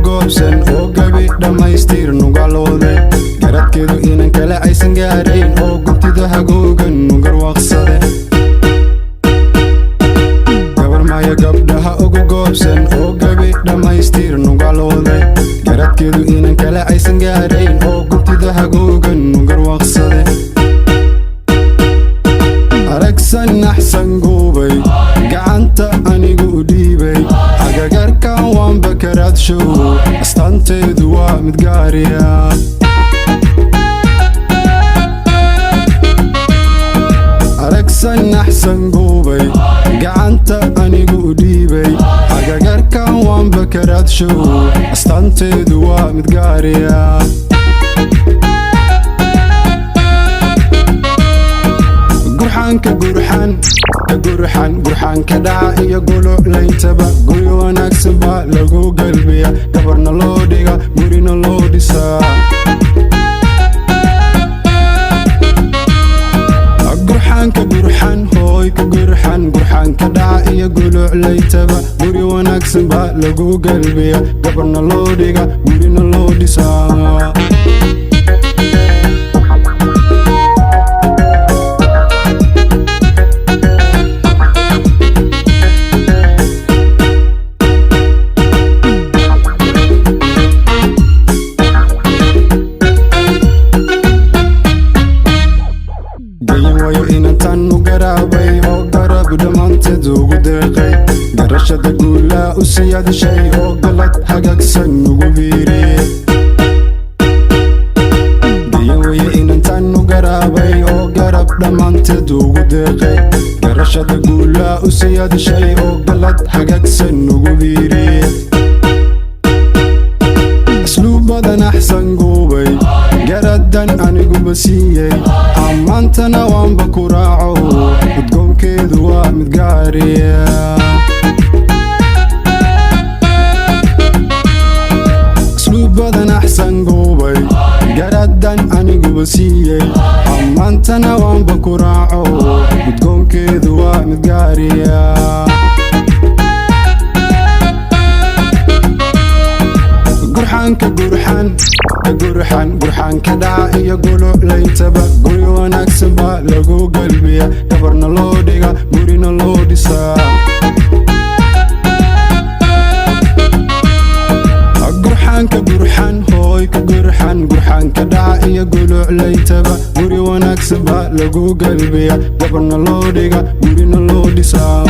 goobsan oo gabi dhammaystir nugalooday garadkeedu inan kale aysan gaarayn oo guntida hagoogan nugarwaaqsade gabar maya gabdhaha ugu goobsan oo gabi dhammaystir nugalooday garadkeedu inan kale aysan gaarayn oo guntida hagoogan nugarwaaqsade aragsan naxsan guubay gacanta anigu u dhiibay agagarkan waanba karaadshow astaanteedu waa mid gaariya aragsan naxsan guubay gacanta anigu u dhiibay agagarkan waanba karaadshow astaanteedu waa mid gaariya gurxan ka dhaca iyo guluclayntaba guri wanaagsan baa lagu galbiya gabarna loo dhiga gurina loo dhisaa gurxan ka dhaca iyo guluclayntaba guri wanaagsan baa lagu galbiya gabarna loo dhiga gurina loo dhisaa inantan u garaabay oo garab dhammaanteed ugu deeqay garashada guulaa u siyaadashay oo galad hagaagsan ugu biiriyey gayanwaye inantan u garaabay oo garab dhammaanteed ugu deeqay garashada guulaa u siyaadashay oo galad hagaagsan ugu biiriyey asluubadan axsan guubay garadan aniguba siiyey ammaantana waanba ku raaco udgoonkeedu waa mid gaariya asluubadan axsan guubay garadan aniguba siiyey ammaantana waanba ku raaco udgoonkeedu waa mid gaariya gurxan ka dhaca iyo guluclayntaba guri wanaagsan baa lagu galbiya gabarna loo dhiga gurina loo dhisaa gurxan ka dhaca iyo guluclayntaba guri wanaagsan baa lagu galbiya gabarna loo dhiga gurina loo dhisaa